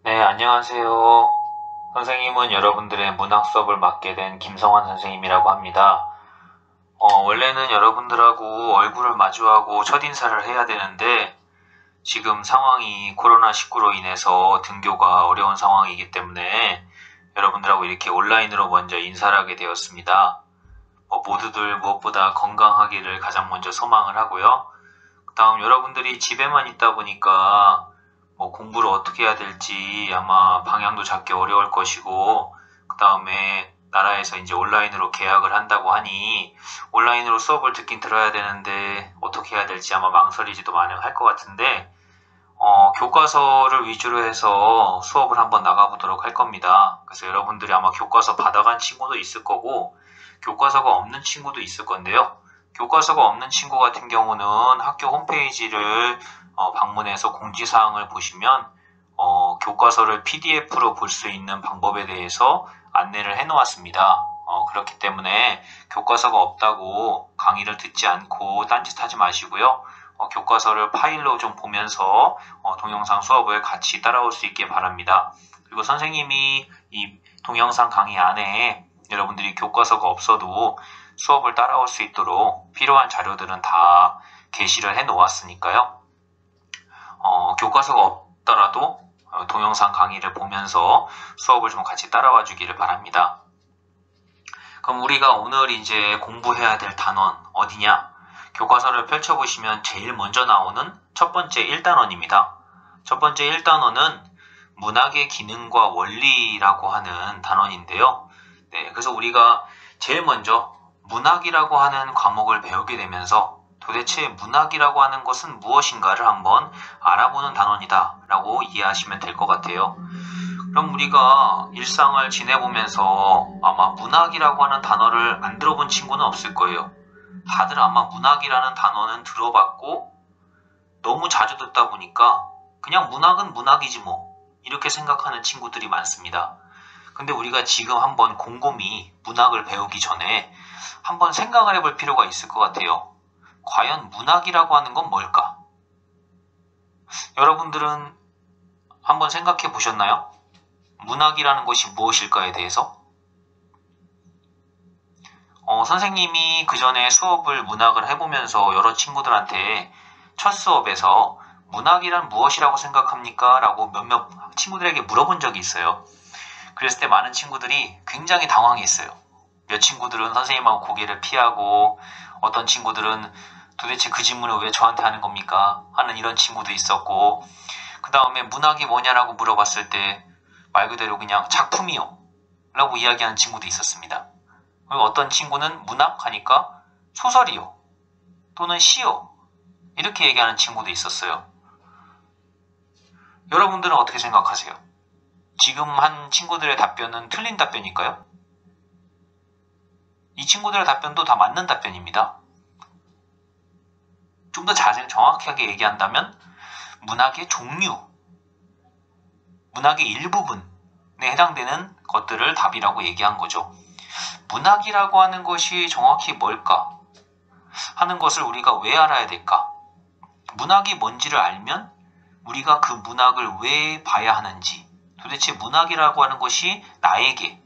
네, 안녕하세요. 선생님은 여러분들의 문학 수업을 맡게 된 김성환 선생님이라고 합니다. 원래는 여러분들하고 얼굴을 마주하고 첫인사를 해야 되는데 지금 상황이 코로나19로 인해서 등교가 어려운 상황이기 때문에 여러분들하고 이렇게 온라인으로 먼저 인사를 하게 되었습니다. 모두들 무엇보다 건강하기를 가장 먼저 소망을 하고요. 그 다음 여러분들이 집에만 있다 보니까 공부를 어떻게 해야 될지 아마 방향도 잡기 어려울 것이고, 그 다음에 나라에서 이제 온라인으로 개학을 한다고 하니 온라인으로 수업을 듣긴 들어야 되는데 어떻게 해야 될지 아마 망설이지도 많이 할 것 같은데, 교과서를 위주로 해서 수업을 한번 나가보도록 할 겁니다. 그래서 여러분들이 아마 교과서 받아간 친구도 있을 거고 교과서가 없는 친구도 있을 건데요. 교과서가 없는 친구 같은 경우는 학교 홈페이지를 방문해서 공지사항을 보시면 교과서를 PDF로 볼 수 있는 방법에 대해서 안내를 해놓았습니다. 그렇기 때문에 교과서가 없다고 강의를 듣지 않고 딴짓하지 마시고요. 교과서를 파일로 좀 보면서 동영상 수업을 같이 따라올 수 있게 바랍니다. 그리고 선생님이 이 동영상 강의 안에 여러분들이 교과서가 없어도 수업을 따라올 수 있도록 필요한 자료들은 다 게시를 해 놓았으니까요. 교과서가 없더라도 동영상 강의를 보면서 수업을 좀 같이 따라와 주기를 바랍니다. 그럼 우리가 오늘 이제 공부해야 될 단원 어디냐? 교과서를 펼쳐보시면 제일 먼저 나오는 첫 번째 1단원입니다. 첫 번째 1단원은 문학의 기능과 원리라고 하는 단원인데요. 네, 그래서 우리가 제일 먼저 문학이라고 하는 과목을 배우게 되면서 도대체 문학이라고 하는 것은 무엇인가를 한번 알아보는 단원이다 라고 이해하시면 될 것 같아요. 그럼 우리가 일상을 지내보면서 아마 문학이라고 하는 단어를 안 들어본 친구는 없을 거예요. 다들 아마 문학이라는 단어는 들어봤고 너무 자주 듣다 보니까 그냥 문학은 문학이지 뭐 이렇게 생각하는 친구들이 많습니다. 근데 우리가 지금 한번 곰곰이 문학을 배우기 전에 한번 생각을 해볼 필요가 있을 것 같아요. 과연 문학이라고 하는 건 뭘까? 여러분들은 한번 생각해 보셨나요? 문학이라는 것이 무엇일까에 대해서? 선생님이 그 전에 수업을 문학을 해보면서 여러 친구들한테 첫 수업에서 문학이란 무엇이라고 생각합니까? 라고 몇몇 친구들에게 물어본 적이 있어요. 그랬을 때 많은 친구들이 굉장히 당황했어요. 몇 친구들은 선생님하고 고개를 피하고 어떤 친구들은 도대체 그 질문을 왜 저한테 하는 겁니까? 하는 이런 친구도 있었고, 그 다음에 문학이 뭐냐라고 물어봤을 때 말 그대로 그냥 작품이요 라고 이야기하는 친구도 있었습니다. 그리고 어떤 친구는 문학 하니까 소설이요 또는 시요 이렇게 얘기하는 친구도 있었어요. 여러분들은 어떻게 생각하세요? 지금 한 친구들의 답변은 틀린 답변일까요? 이 친구들의 답변도 다 맞는 답변입니다. 좀 더 자세히 정확하게 얘기한다면 문학의 종류, 문학의 일부분에 해당되는 것들을 답이라고 얘기한 거죠. 문학이라고 하는 것이 정확히 뭘까 하는 것을 우리가 왜 알아야 될까? 문학이 뭔지를 알면 우리가 그 문학을 왜 봐야 하는지, 도대체 문학이라고 하는 것이 나에게,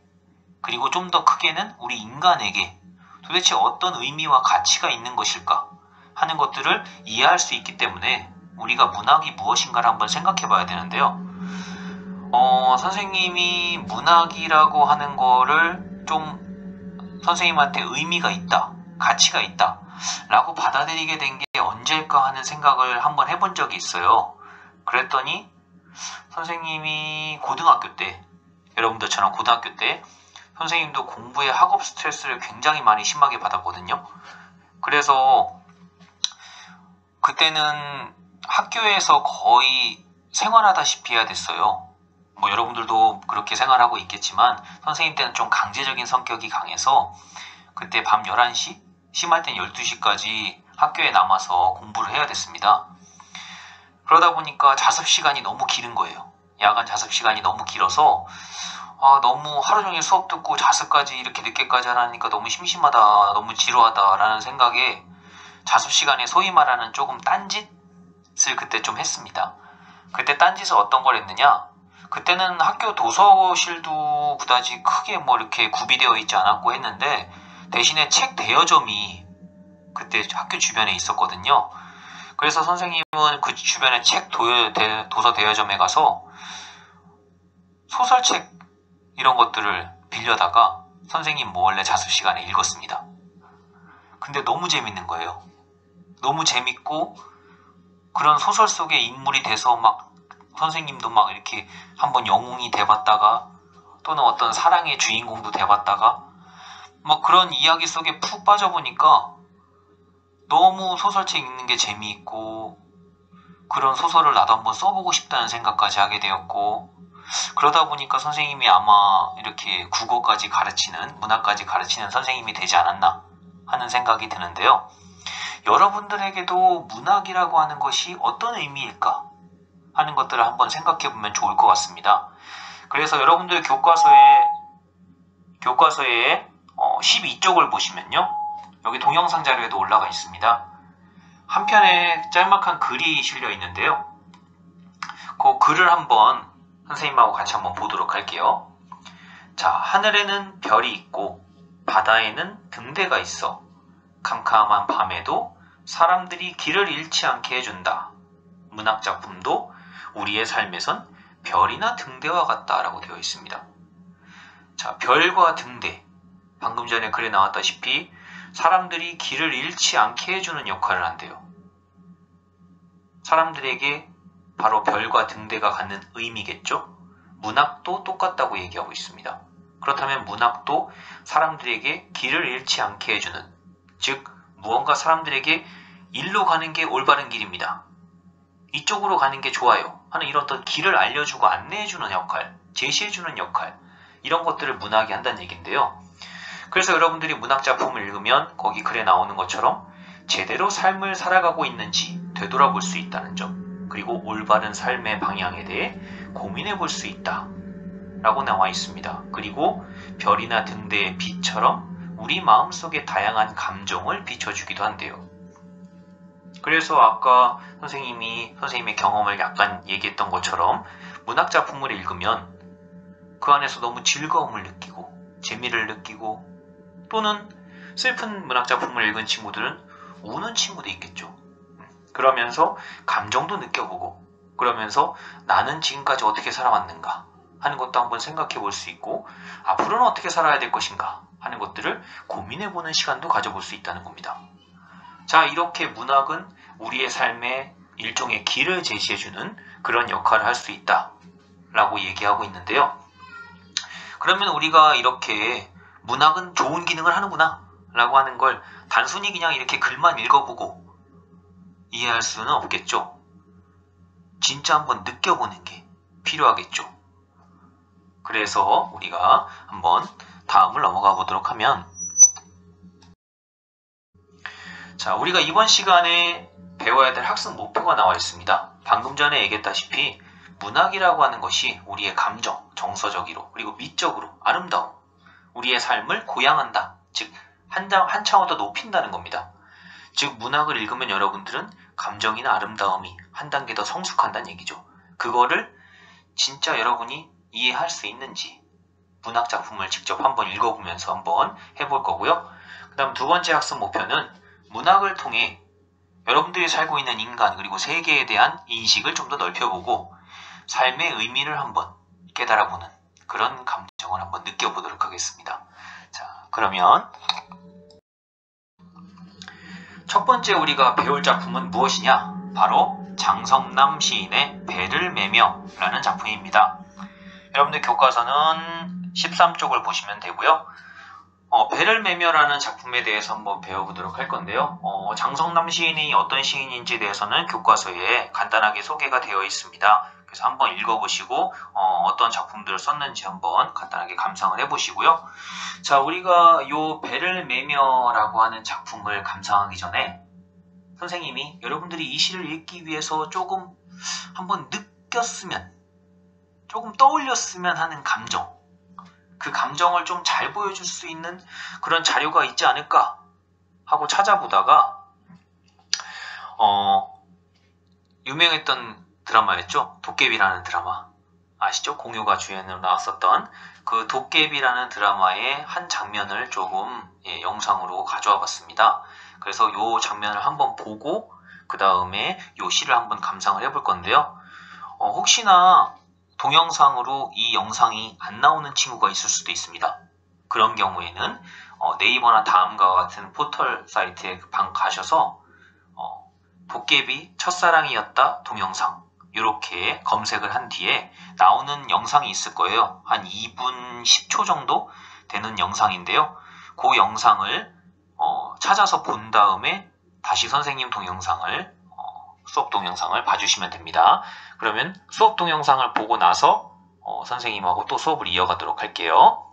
그리고 좀 더 크게는 우리 인간에게 도대체 어떤 의미와 가치가 있는 것일까 하는 것들을 이해할 수 있기 때문에 우리가 문학이 무엇인가를 한번 생각해 봐야 되는데요. 선생님이 문학이라고 하는 거를 좀 선생님한테 의미가 있다, 가치가 있다 라고 받아들이게 된 게 언제일까 하는 생각을 한번 해본 적이 있어요. 그랬더니 선생님이 고등학교 때, 여러분들처럼 고등학교 때 선생님도 공부에 학업 스트레스를 굉장히 많이 심하게 받았거든요. 그래서 그때는 학교에서 거의 생활하다시피 해야 됐어요. 여러분들도 그렇게 생활하고 있겠지만 선생님 때는 좀 강제적인 성격이 강해서 그때 밤 11시? 심할 땐 12시까지 학교에 남아서 공부를 해야 됐습니다. 그러다 보니까 자습 시간이 너무 길은 거예요. 야간 자습 시간이 너무 길어서 너무 하루 종일 수업 듣고 자습까지 이렇게 늦게까지 하라니까 너무 심심하다, 너무 지루하다 라는 생각에 자습 시간에 소위 말하는 조금 딴짓을 그때 좀 했습니다. 그때 딴짓을 어떤 걸 했느냐, 그때는 학교 도서실도 그다지 크게 뭐 이렇게 구비되어 있지 않았고 했는데 대신에 책 대여점이 그때 학교 주변에 있었거든요. 그래서 선생님은 그 주변에 도서 대여점에 가서 소설책 이런 것들을 빌려다가 선생님 몰래 자습 시간에 읽었습니다. 근데 너무 재밌는 거예요. 너무 재밌고 그런 소설 속의 인물이 돼서 막 선생님도 막 이렇게 한번 영웅이 돼봤다가 또는 어떤 사랑의 주인공도 돼봤다가 막 그런 이야기 속에 푹 빠져보니까 너무 소설책 읽는 게 재미있고 그런 소설을 나도 한번 써보고 싶다는 생각까지 하게 되었고 그러다 보니까 선생님이 아마 이렇게 국어까지 가르치는 문학까지 가르치는 선생님이 되지 않았나 하는 생각이 드는데요. 여러분들에게도 문학이라고 하는 것이 어떤 의미일까 하는 것들을 한번 생각해 보면 좋을 것 같습니다. 그래서 여러분들 교과서에 12쪽을 보시면요. 여기 동영상 자료에도 올라가 있습니다. 한 편에 짤막한 글이 실려 있는데요. 그 글을 한번 선생님하고 같이 한번 보도록 할게요. 자, 하늘에는 별이 있고 바다에는 등대가 있어. 캄캄한 밤에도 사람들이 길을 잃지 않게 해준다. 문학작품도 우리의 삶에선 별이나 등대와 같다라고 되어 있습니다. 자, 별과 등대. 방금 전에 글에 나왔다시피 사람들이 길을 잃지 않게 해주는 역할을 한대요. 사람들에게 바로 별과 등대가 갖는 의미겠죠? 문학도 똑같다고 얘기하고 있습니다. 그렇다면 문학도 사람들에게 길을 잃지 않게 해주는, 즉 무언가 사람들에게 일로 가는 게 올바른 길입니다. 이쪽으로 가는 게 좋아요 하는 이런 어떤 길을 알려주고 안내해주는 역할, 제시해주는 역할, 이런 것들을 문학이 한다는 얘기인데요. 그래서 여러분들이 문학작품을 읽으면 거기 글에 나오는 것처럼 제대로 삶을 살아가고 있는지 되돌아볼 수 있다는 점, 그리고 올바른 삶의 방향에 대해 고민해 볼 수 있다 라고 나와 있습니다. 그리고 별이나 등대의 빛처럼 우리 마음속에 다양한 감정을 비춰주기도 한대요. 그래서 아까 선생님의 경험을 약간 얘기했던 것처럼 문학작품을 읽으면 그 안에서 너무 즐거움을 느끼고 재미를 느끼고 또는 슬픈 문학작품을 읽은 친구들은 우는 친구도 있겠죠. 그러면서 감정도 느껴보고 그러면서 나는 지금까지 어떻게 살아왔는가 하는 것도 한번 생각해 볼 수 있고 앞으로는 어떻게 살아야 될 것인가 하는 것들을 고민해 보는 시간도 가져볼 수 있다는 겁니다. 자, 이렇게 문학은 우리의 삶에 일종의 길을 제시해주는 그런 역할을 할 수 있다 라고 얘기하고 있는데요. 그러면 우리가 이렇게 문학은 좋은 기능을 하는구나 라고 하는 걸 단순히 그냥 이렇게 글만 읽어보고 이해할 수는 없겠죠. 진짜 한번 느껴보는 게 필요하겠죠. 그래서 우리가 한번 다음을 넘어가 보도록 하면, 자, 우리가 이번 시간에 배워야 될 학습 목표가 나와 있습니다. 방금 전에 얘기했다시피 문학이라고 하는 것이 우리의 감정, 정서적으로 그리고 미적으로 아름다움, 우리의 삶을 고양한다. 즉 한 차원 더 높인다는 겁니다. 즉 문학을 읽으면 여러분들은 감정이나 아름다움이 한 단계 더 성숙한다는 얘기죠. 그거를 진짜 여러분이 이해할 수 있는지 문학 작품을 직접 한번 읽어보면서 한번 해볼 거고요. 그 다음 두 번째 학습 목표는 문학을 통해 여러분들이 살고 있는 인간 그리고 세계에 대한 인식을 좀 더 넓혀보고 삶의 의미를 한번 깨달아보는 그런 감정을 한번 느껴보도록 하겠습니다. 자, 그러면 첫 번째 우리가 배울 작품은 무엇이냐? 바로 장성남 시인의 배를 매며 라는 작품입니다. 여러분들 교과서는 13쪽을 보시면 되고요. 배를 매며라는 작품에 대해서 한번 배워보도록 할 건데요. 장성남 시인이 어떤 시인인지에 대해서는 교과서에 간단하게 소개가 되어 있습니다. 그래서 한번 읽어보시고 어떤 작품들을 썼는지 한번 간단하게 감상을 해보시고요. 자, 우리가 요 배를 매며라고 하는 작품을 감상하기 전에 선생님이 여러분들이 이 시를 읽기 위해서 조금 한번 느꼈으면, 조금 떠올렸으면 하는 감정, 그 감정을 좀 잘 보여줄 수 있는 그런 자료가 있지 않을까 하고 찾아보다가 유명했던 드라마였죠. 도깨비라는 드라마. 아시죠? 공유가 주연으로 나왔었던 그 도깨비라는 드라마의 한 장면을 조금 영상으로 가져와 봤습니다. 그래서 이 장면을 한번 보고 그 다음에 이 시를 한번 감상을 해볼 건데요. 혹시나 동영상으로 이 영상이 안 나오는 친구가 있을 수도 있습니다. 그런 경우에는 네이버나 다음과 같은 포털 사이트에 가셔서 도깨비 첫사랑이었다 동영상 이렇게 검색을 한 뒤에 나오는 영상이 있을 거예요. 한 2분 10초 정도 되는 영상인데요. 그 영상을 찾아서 본 다음에 다시 선생님 동영상을 수업 동영상을 봐주시면 됩니다. 그러면 수업 동영상을 보고 나서 선생님하고 또 수업을 이어가도록 할게요.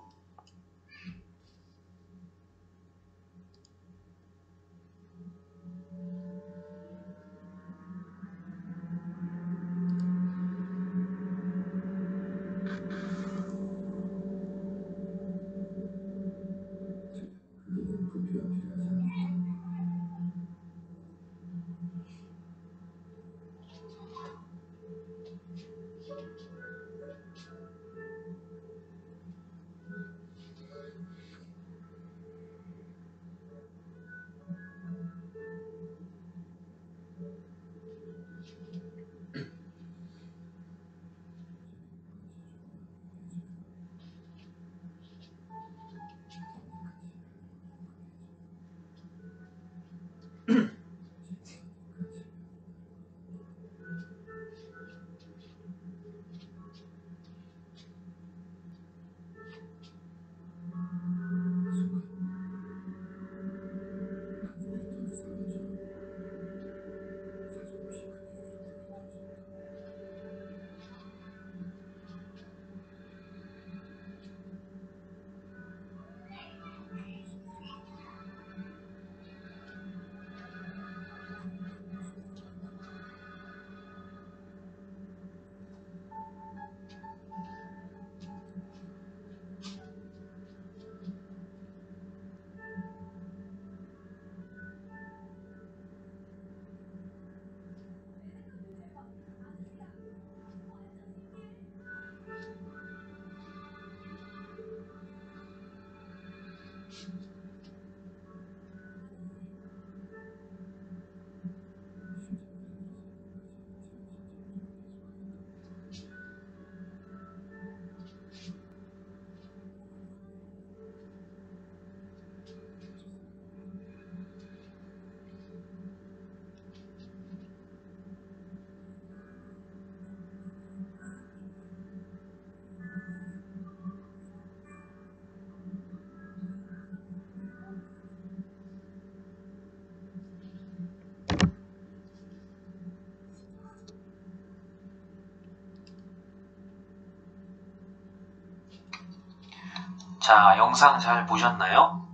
자, 영상 잘 보셨나요?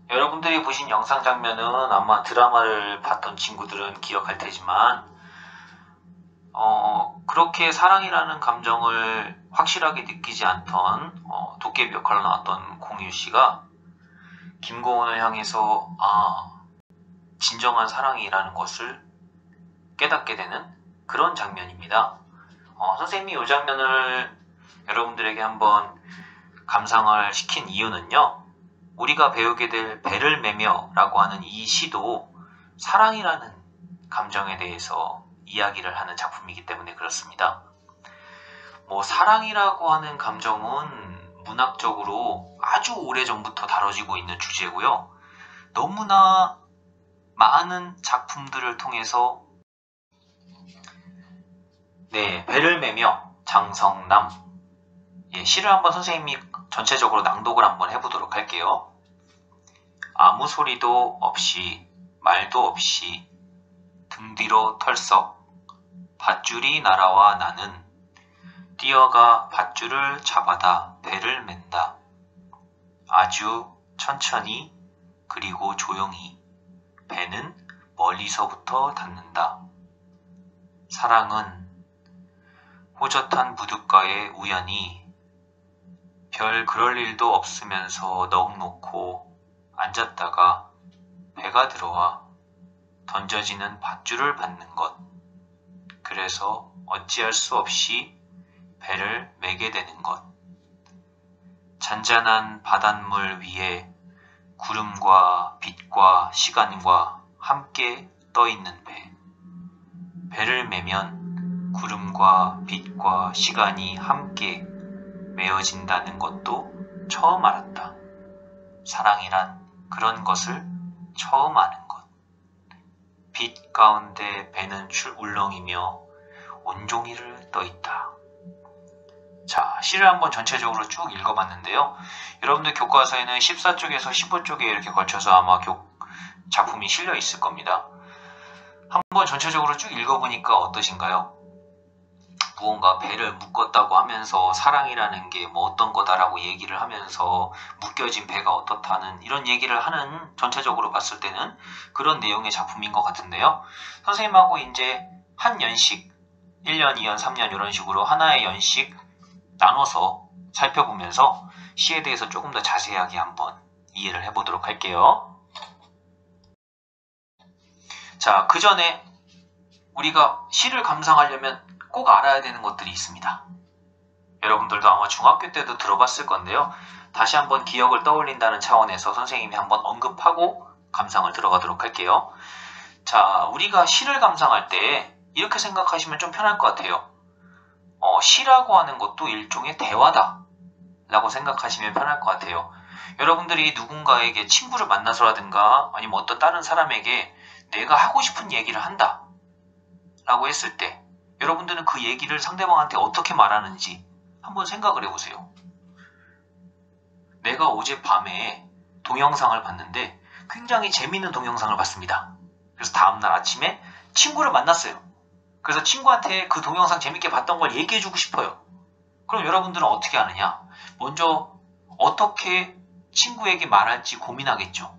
여러분들이 보신 영상 장면은 아마 드라마를 봤던 친구들은 기억할 테지만 그렇게 사랑이라는 감정을 확실하게 느끼지 않던 도깨비 역할로 나왔던 공유씨가 김고은을 향해서 진정한 사랑이라는 것을 깨닫게 되는 그런 장면입니다. 선생님이 이 장면을 여러분들에게 한번 감상을 시킨 이유는요. 우리가 배우게 될 배를 매며 라고 하는 이 시도 사랑이라는 감정에 대해서 이야기를 하는 작품이기 때문에 그렇습니다. 사랑이라고 하는 감정은 문학적으로 아주 오래전부터 다뤄지고 있는 주제고요. 너무나 많은 작품들을 통해서 배를 매며 장성남 시를 한번 선생님이 전체적으로 낭독을 한번 해보도록 할게요. 아무 소리도 없이 말도 없이 등 뒤로 털썩 밧줄이 날아와 나는 뛰어가 밧줄을 잡아다 배를 맨다. 아주 천천히 그리고 조용히 배는 멀리서부터 닿는다. 사랑은 호젓한 무둣가에 우연히 별 그럴 일도 없으면서 넋 놓고 앉았다가 배가 들어와 던져지는 밧줄을 받는 것. 그래서 어찌할 수 없이 배를 매게 되는 것. 잔잔한 바닷물 위에 구름과 빛과 시간과 함께 떠있는 배. 배를 매면 구름과 빛과 시간이 함께 메어진다는 것도 처음 알았다. 사랑이란 그런 것을 처음 아는 것. 빛 가운데 배는 울렁이며 온종일을 떠있다. 자, 시를 한번 전체적으로 쭉 읽어봤는데요. 여러분들 교과서에는 14쪽에서 15쪽에 이렇게 걸쳐서 아마 작품이 실려 있을 겁니다. 한번 전체적으로 쭉 읽어보니까 어떠신가요? 무언가 배를 묶었다고 하면서 사랑이라는 게 뭐 어떤 거다라고 얘기를 하면서 묶여진 배가 어떻다는 이런 얘기를 하는, 전체적으로 봤을 때는 그런 내용의 작품인 것 같은데요. 선생님하고 이제 한 연씩 1년, 2년, 3년 이런 식으로 하나의 연씩 나눠서 살펴보면서 시에 대해서 조금 더 자세하게 한번 이해를 해보도록 할게요. 자, 그 전에 우리가 시를 감상하려면 꼭 알아야 되는 것들이 있습니다. 여러분들도 아마 중학교 때도 들어봤을 건데요. 다시 한번 기억을 떠올린다는 차원에서 선생님이 한번 언급하고 감상을 들어가도록 할게요. 자, 우리가 시를 감상할 때 이렇게 생각하시면 좀 편할 것 같아요. 시라고 하는 것도 일종의 대화다 라고 생각하시면 편할 것 같아요. 여러분들이 누군가에게 친구를 만나서라든가 아니면 어떤 다른 사람에게 내가 하고 싶은 얘기를 한다 라고 했을 때 여러분들은 그 얘기를 상대방한테 어떻게 말하는지 한번 생각을 해보세요. 내가 어젯밤에 동영상을 봤는데 굉장히 재미있는 동영상을 봤습니다. 그래서 다음날 아침에 친구를 만났어요. 그래서 친구한테 그 동영상 재밌게 봤던 걸 얘기해주고 싶어요. 그럼 여러분들은 어떻게 하느냐? 먼저 어떻게 친구에게 말할지 고민하겠죠.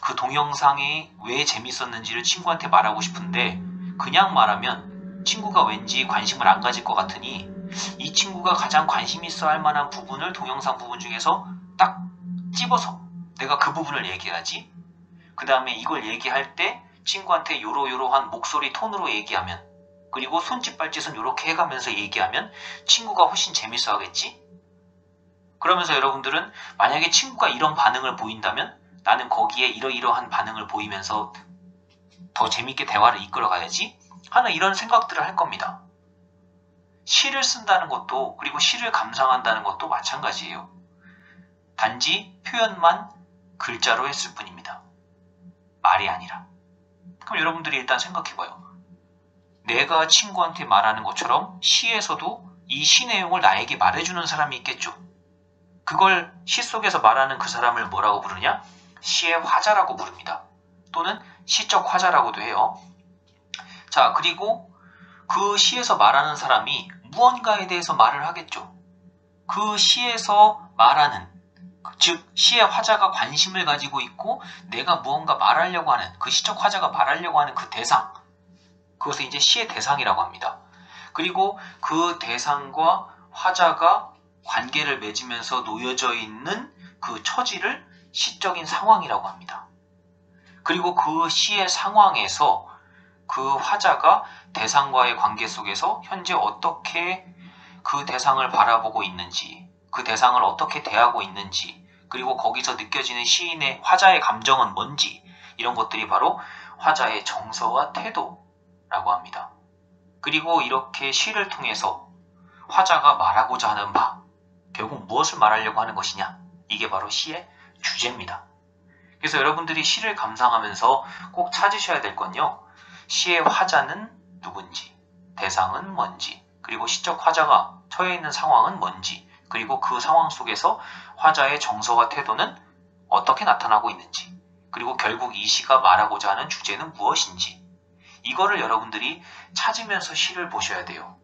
그 동영상이 왜 재밌었는지를 친구한테 말하고 싶은데 그냥 말하면 친구가 왠지 관심을 안 가질 것 같으니 이 친구가 가장 관심 있어 할 만한 부분을 동영상 부분 중에서 딱 집어서 내가 그 부분을 얘기하지. 그 다음에 이걸 얘기할 때 친구한테 요러요러한 목소리 톤으로 얘기하면, 그리고 손짓 발짓은 이렇게 해가면서 얘기하면 친구가 훨씬 재밌어 하겠지? 그러면서 여러분들은 만약에 친구가 이런 반응을 보인다면 나는 거기에 이러이러한 반응을 보이면서 더 재밌게 대화를 이끌어 가야지 하는 이런 생각들을 할 겁니다. 시를 쓴다는 것도, 그리고 시를 감상한다는 것도 마찬가지예요. 단지 표현만 글자로 했을 뿐입니다. 말이 아니라. 그럼 여러분들이 일단 생각해봐요. 내가 친구한테 말하는 것처럼 시에서도 이 시 내용을 나에게 말해주는 사람이 있겠죠. 그걸 시 속에서 말하는 그 사람을 뭐라고 부르냐? 시의 화자라고 부릅니다. 또는 시적 화자라고도 해요. 자, 그리고 그 시에서 말하는 사람이 무언가에 대해서 말을 하겠죠. 그 시에서 말하는, 즉 시의 화자가 관심을 가지고 있고 내가 무언가 말하려고 하는, 그 시적 화자가 말하려고 하는 그 대상, 그것을 이제 시의 대상이라고 합니다. 그리고 그 대상과 화자가 관계를 맺으면서 놓여져 있는 그 처지를 시적인 상황이라고 합니다. 그리고 그 시의 상황에서 그 화자가 대상과의 관계 속에서 현재 어떻게 그 대상을 바라보고 있는지, 그 대상을 어떻게 대하고 있는지, 그리고 거기서 느껴지는 시인의, 화자의 감정은 뭔지, 이런 것들이 바로 화자의 정서와 태도라고 합니다. 그리고 이렇게 시를 통해서 화자가 말하고자 하는 바, 결국 무엇을 말하려고 하는 것이냐, 이게 바로 시의 주제입니다. 그래서 여러분들이 시를 감상하면서 꼭 찾으셔야 될 건요, 시의 화자는 누군지, 대상은 뭔지, 그리고 시적 화자가 처해 있는 상황은 뭔지, 그리고 그 상황 속에서 화자의 정서와 태도는 어떻게 나타나고 있는지, 그리고 결국 이 시가 말하고자 하는 주제는 무엇인지, 이거를 여러분들이 찾으면서 시를 보셔야 돼요.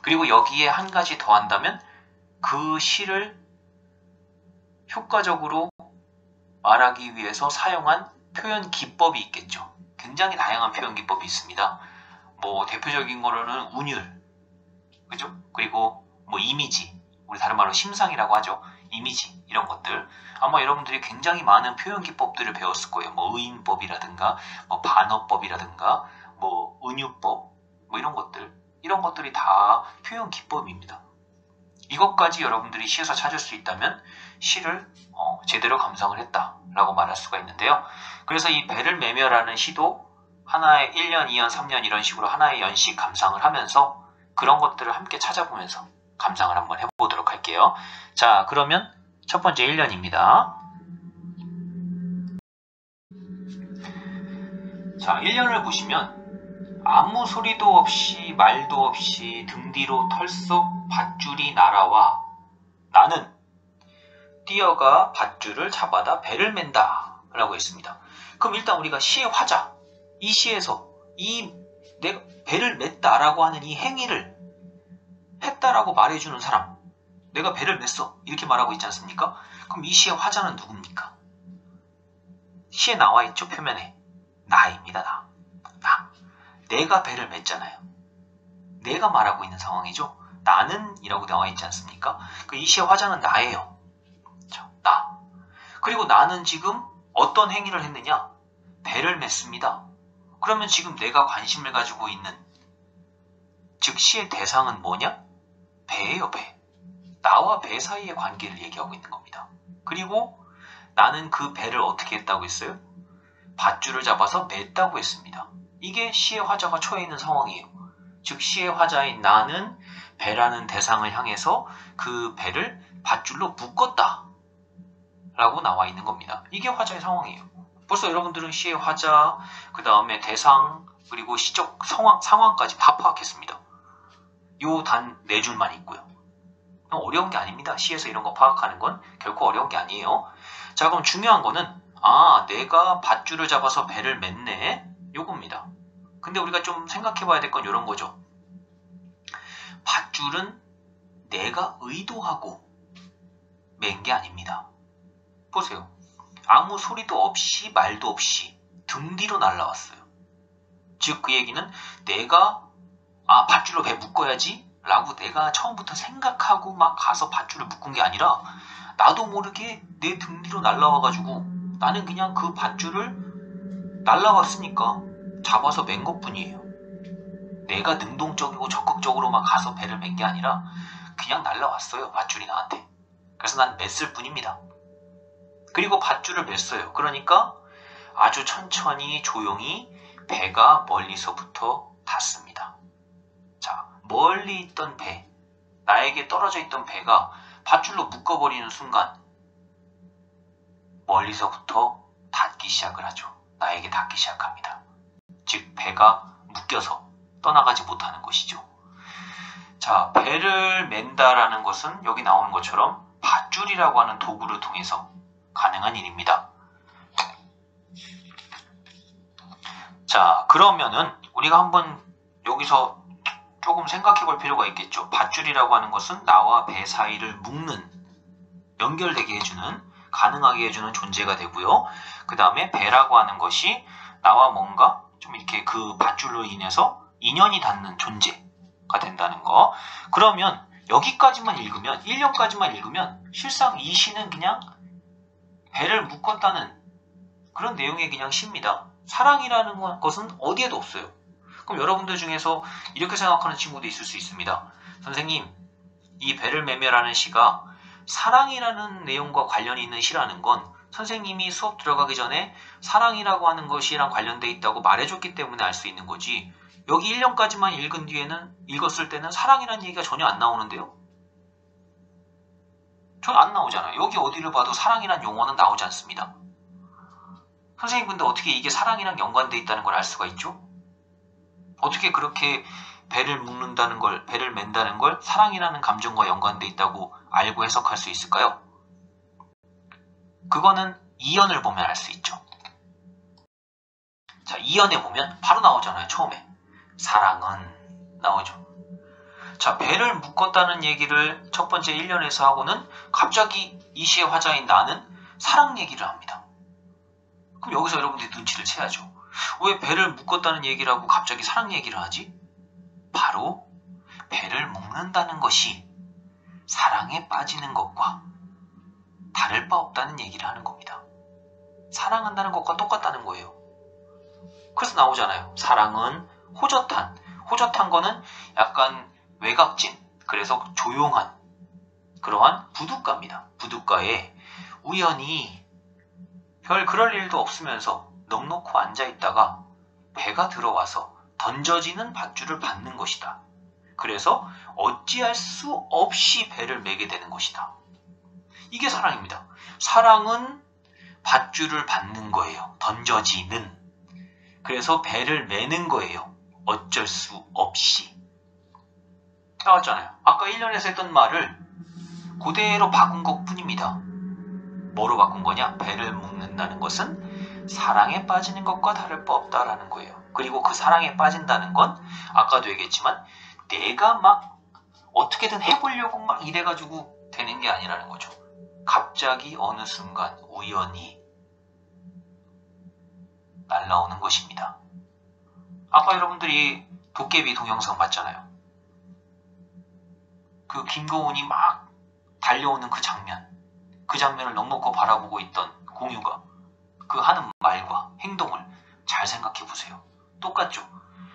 그리고 여기에 한 가지 더 한다면 그 시를 효과적으로 말하기 위해서 사용한 표현 기법이 있겠죠. 굉장히 다양한 표현 기법이 있습니다. 뭐 대표적인 거로는 운율, 그죠? 그리고 뭐 이미지, 우리 다른 말로 심상이라고 하죠. 이미지, 이런 것들. 아마 여러분들이 굉장히 많은 표현 기법들을 배웠을 거예요. 뭐 의인법이라든가, 뭐 반어법이라든가, 뭐 은유법, 뭐 이런 것들. 이런 것들이 다 표현 기법입니다. 이것까지 여러분들이 시에서 찾을 수 있다면 시를 제대로 감상을 했다라고 말할 수가 있는데요. 그래서 이 배를 매며라는 시도 하나의 1년, 2년, 3년 이런 식으로 하나의 연씩 감상을 하면서 그런 것들을 함께 찾아보면서 감상을 한번 해보도록 할게요. 자, 그러면 첫 번째 1년입니다. 자, 1년을 보시면 아무 소리도 없이 말도 없이 등 뒤로 털썩 밧줄이 날아와 나는 뛰어가 밧줄을 잡아다 배를 맨다 라고 했습니다. 그럼 일단 우리가 시의 화자, 이 시에서 내가 배를 맸다 라고 하는 이 행위를 했다라고 말해주는 사람, 내가 배를 맸어 이렇게 말하고 있지 않습니까? 그럼 이 시의 화자는 누굽니까? 시에 나와있죠, 표면에. 나입니다. 나. 내가 배를 맸잖아요. 내가 말하고 있는 상황이죠. 나는 이라고 나와있지 않습니까? 이 시의 화자는 나예요. 자, 나. 그리고 나는 지금 어떤 행위를 했느냐? 배를 맸습니다. 그러면 지금 내가 관심을 가지고 있는, 즉 시의 대상은 뭐냐? 배예요, 배. 나와 배 사이의 관계를 얘기하고 있는 겁니다. 그리고 나는 그 배를 어떻게 했다고 했어요? 밧줄을 잡아서 맸다고 했습니다. 이게 시의 화자가 처해 있는 상황이에요. 즉 시의 화자인 나는 배라는 대상을 향해서 그 배를 밧줄로 묶었다 라고 나와 있는 겁니다. 이게 화자의 상황이에요. 벌써 여러분들은 시의 화자, 그 다음에 대상, 그리고 시적 상황까지 다 파악했습니다. 요 단 4줄만 있고요. 어려운 게 아닙니다. 시에서 이런 거 파악하는 건 결코 어려운 게 아니에요. 자, 그럼 중요한 거는 내가 밧줄을 잡아서 배를 맸네, 요겁니다. 근데 우리가 좀 생각해 봐야 될 건 이런 거죠. 밧줄은 내가 의도하고 맨 게 아닙니다. 보세요. 아무 소리도 없이 말도 없이 등 뒤로 날라왔어요. 즉 그 얘기는 내가 밧줄로 배 묶어야지 라고 내가 처음부터 생각하고 막 가서 밧줄을 묶은 게 아니라 나도 모르게 내 등 뒤로 날라와가지고 나는 그냥 그 밧줄을 날라왔으니까 잡아서 맨 것뿐이에요. 내가 능동적이고 적극적으로 막 가서 배를 맨 게 아니라 그냥 날라왔어요, 밧줄이 나한테. 그래서 난 맸을 뿐입니다. 그리고 밧줄을 맸어요. 그러니까 아주 천천히 조용히 배가 멀리서부터 닿습니다. 자, 멀리 있던 배, 나에게 떨어져 있던 배가 밧줄로 묶어버리는 순간 멀리서부터 닿기 시작을 하죠. 나에게 닿기 시작합니다. 즉 배가 묶여서 떠나가지 못하는 것이죠. 자, 배를 맨다라는 것은 여기 나오는 것처럼 밧줄이라고 하는 도구를 통해서 가능한 일입니다. 자, 그러면은 우리가 한번 여기서 조금 생각해 볼 필요가 있겠죠. 밧줄이라고 하는 것은 나와 배 사이를 묶는, 연결되게 해주는, 가능하게 해주는 존재가 되고요. 그 다음에 배라고 하는 것이 나와 뭔가 좀 이렇게 그 밧줄로 인해서 인연이 닿는 존재가 된다는 거. 그러면 여기까지만 읽으면, 1년까지만 읽으면 실상 이 시는 그냥 배를 묶었다는 그런 내용의 그냥 시입니다. 사랑이라는 것은 어디에도 없어요. 그럼 여러분들 중에서 이렇게 생각하는 친구도 있을 수 있습니다. 선생님, 이 배를 매며라는 시가 사랑이라는 내용과 관련이 있는 시라는 건 선생님이 수업 들어가기 전에 사랑이라고 하는 것이랑 관련돼 있다고 말해줬기 때문에 알 수 있는 거지, 여기 1년까지만 읽었을 때는 사랑이라는 얘기가 전혀 안 나오는데요? 전혀 안 나오잖아요. 여기 어디를 봐도 사랑이라는 용어는 나오지 않습니다. 선생님, 근데 어떻게 이게 사랑이랑 연관돼 있다는 걸 알 수가 있죠? 어떻게 그렇게 배를 묶는다는 걸, 배를 맨다는 걸 사랑이라는 감정과 연관돼 있다고 알고 해석할 수 있을까요? 그거는 이연을 보면 알 수 있죠. 자, 이연에 보면 바로 나오잖아요. 처음에 사랑은 나오죠. 자, 배를 묶었다는 얘기를 첫 번째 1년에서 하고는 갑자기 이 시의 화자인 나는 사랑 얘기를 합니다. 그럼 여기서 여러분들이 눈치를 채야죠. 왜 배를 묶었다는 얘기를 하고 갑자기 사랑 얘기를 하지? 바로 배를 묶는다는 것이 사랑에 빠지는 것과 다를 바 없다는 얘기를 하는 겁니다. 사랑한다는 것과 똑같다는 거예요. 그래서 나오잖아요. 사랑은 호젓한, 호젓한 거는 약간 외곽진, 그래서 조용한 그러한 부둣가입니다. 부둣가에 우연히 별 그럴 일도 없으면서 넋놓고 앉아있다가 배가 들어와서 던져지는 밧줄을 받는 것이다. 그래서 어찌할 수 없이 배를 메게 되는 것이다. 이게 사랑입니다. 사랑은 밧줄을 받는 거예요. 던져지는. 그래서 배를 메는 거예요. 어쩔 수 없이. 나왔잖아요. 아까 1년에서 했던 말을 그대로 바꾼 것 뿐입니다. 뭐로 바꾼 거냐? 배를 묶는다는 것은 사랑에 빠지는 것과 다를 바 없다라는 거예요. 그리고 그 사랑에 빠진다는 건 아까도 얘기했지만 내가 막 어떻게든 해보려고 막 이래가지고 되는 게 아니라는 거죠. 갑자기 어느 순간 우연히 날라오는 것입니다. 아까 여러분들이 도깨비 동영상 봤잖아요. 그 김고은이 막 달려오는 그 장면을 넋놓고 바라보고 있던 공유가 그 하는 말과 행동을 잘 생각해 보세요. 똑같죠?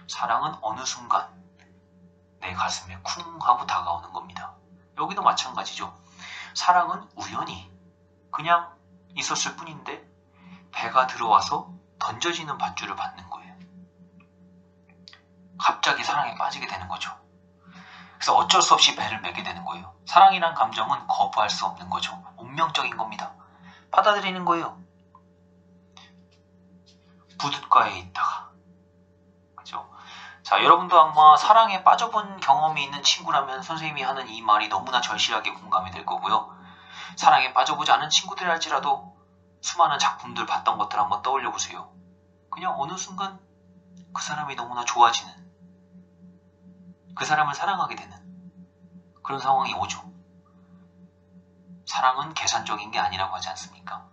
사랑은 어느 순간 내 가슴에 쿵 하고 다가오는 겁니다. 여기도 마찬가지죠. 사랑은 우연히 그냥 있었을 뿐인데 배가 들어와서 던져지는 밧줄을 받는 거예요. 갑자기 사랑에 빠지게 되는 거죠. 그래서 어쩔 수 없이 배를 메게 되는 거예요. 사랑이란 감정은 거부할 수 없는 거죠. 운명적인 겁니다. 받아들이는 거예요. 부둣가에 있다가. 그죠? 자, 여러분도 아마 사랑에 빠져본 경험이 있는 친구라면 선생님이 하는 이 말이 너무나 절실하게 공감이 될 거고요. 사랑에 빠져보지 않은 친구들일지라도 수많은 작품들 봤던 것들 한번 떠올려 보세요. 그냥 어느 순간 그 사람이 너무나 좋아지는, 그 사람을 사랑하게 되는 그런 상황이 오죠. 사랑은 계산적인 게 아니라고 하지 않습니까?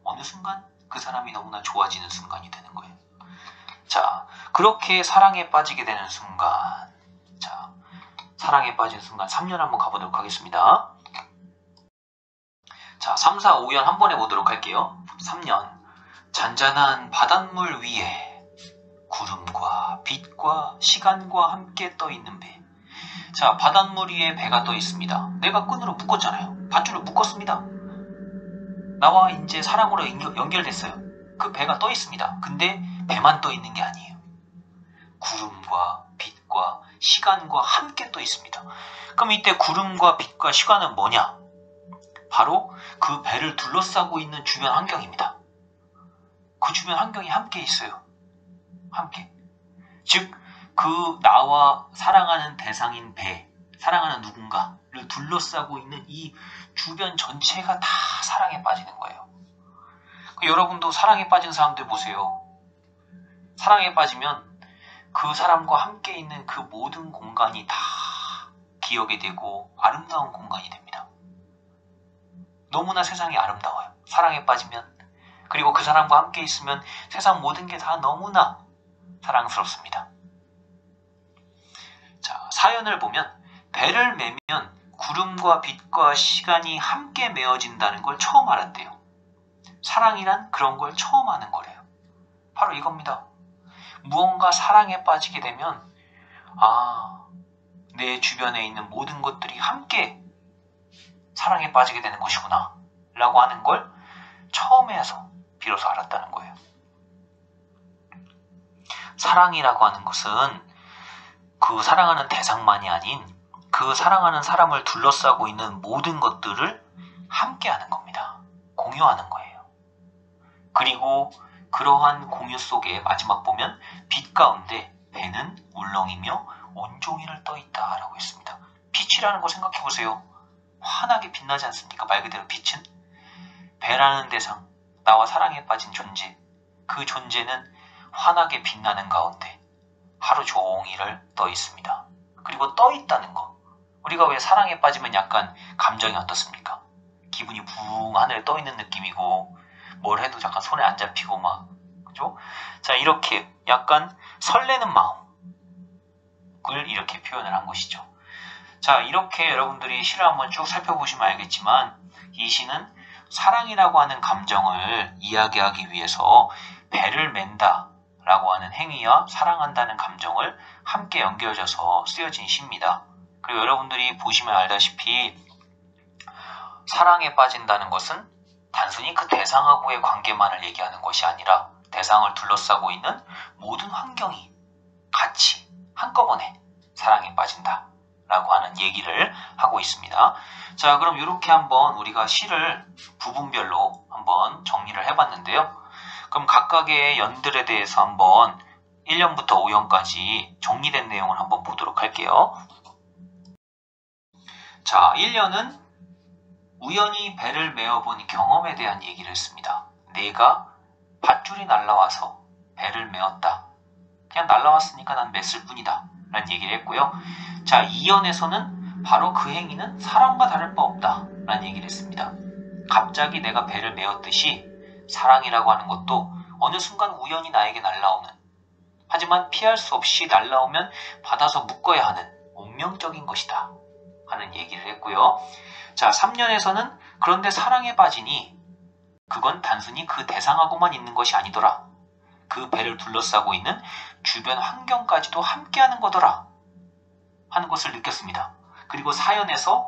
어느 순간 그 사람이 너무나 좋아지는 순간이 되는 거예요. 자, 그렇게 사랑에 빠지게 되는 순간, 자, 사랑에 빠진 순간 3년 한번 가보도록 하겠습니다. 자, 3, 4, 5년 한번 해보도록 할게요. 3년. 잔잔한 바닷물 위에 구름과 빛과 시간과 함께 떠있는 배. 자, 바닷물 위에 배가 떠 있습니다. 내가 끈으로 묶었잖아요. 밧줄을 묶었습니다. 나와 이제 사랑으로 연결됐어요. 그 배가 떠 있습니다. 근데 배만 떠 있는 게 아니에요. 구름과 빛과 시간과 함께 떠 있습니다. 그럼 이때 구름과 빛과 시간은 뭐냐? 바로 그 배를 둘러싸고 있는 주변 환경입니다. 그 주변 환경이 함께 있어요. 함께. 즉, 그 나와 사랑하는 대상인 배, 사랑하는 누군가를 둘러싸고 있는 이 주변 전체가 다 사랑에 빠지는 거예요. 여러분도 사랑에 빠진 사람들 보세요. 사랑에 빠지면 그 사람과 함께 있는 그 모든 공간이 다 기억이 되고 아름다운 공간이 됩니다. 너무나 세상이 아름다워요. 사랑에 빠지면. 그리고 그 사람과 함께 있으면 세상 모든 게 다 너무나 사랑스럽습니다. 자, 사연을 보면 배를 메면 구름과 빛과 시간이 함께 메어진다는 걸 처음 알았대요. 사랑이란 그런 걸 처음 아는 거래요. 바로 이겁니다. 무언가 사랑에 빠지게 되면 내 주변에 있는 모든 것들이 함께 사랑에 빠지게 되는 것이구나 라고 하는 걸 처음에서 비로소 알았다는 거예요. 사랑이라고 하는 것은 그 사랑하는 대상만이 아닌 그 사랑하는 사람을 둘러싸고 있는 모든 것들을 함께 하는 겁니다. 공유하는 거예요. 그리고 그러한 공유 속에 마지막 보면 빛 가운데 배는 울렁이며 온종일을 떠있다 라고 했습니다. 빛이라는 거 생각해 보세요. 환하게 빛나지 않습니까? 말 그대로 빛은 배라는 대상, 나와 사랑에 빠진 존재, 그 존재는 환하게 빛나는 가운데 하루 종일을 떠 있습니다. 그리고 떠 있다는 거, 우리가 왜 사랑에 빠지면 약간 감정이 어떻습니까? 기분이 붕 하늘에 떠 있는 느낌이고 뭘 해도 약간 손에 안 잡히고 막, 그죠? 자, 이렇게 약간 설레는 마음을 이렇게 표현을 한 것이죠. 자, 이렇게 여러분들이 시를 한번 쭉 살펴보시면 알겠지만 이 시는 사랑이라고 하는 감정을 이야기하기 위해서 배를 맨다 라고 하는 행위와 사랑한다는 감정을 함께 연결져서 쓰여진 시입니다. 그리고 여러분들이 보시면 알다시피 사랑에 빠진다는 것은 단순히 그 대상하고의 관계만을 얘기하는 것이 아니라 대상을 둘러싸고 있는 모든 환경이 같이 한꺼번에 사랑에 빠진다 라고 하는 얘기를 하고 있습니다. 자, 그럼 이렇게 한번 우리가 시를 부분별로 한번 정리를 해봤는데요. 그럼 각각의 연들에 대해서 한번 1년부터 5년까지 정리된 내용을 한번 보도록 할게요. 자, 1년은 우연히 배를 메어본 경험에 대한 얘기를 했습니다. 내가 밧줄이 날라와서 배를 메었다. 그냥 날라왔으니까 난 맸을 뿐이다 라는 얘기를 했고요. 자, 2연에서는 바로 그 행위는 사랑과 다를 바 없다 라는 얘기를 했습니다. 갑자기 내가 배를 메었듯이 사랑이라고 하는 것도 어느 순간 우연히 나에게 날라오는, 하지만 피할 수 없이 날라오면 받아서 묶어야 하는 운명적인 것이다 하는 얘기를 했고요. 자, 3년에서는 그런데 사랑에 빠지니 그건 단순히 그 대상하고만 있는 것이 아니더라. 그 배를 둘러싸고 있는 주변 환경까지도 함께하는 거더라 하는 것을 느꼈습니다. 그리고 4연에서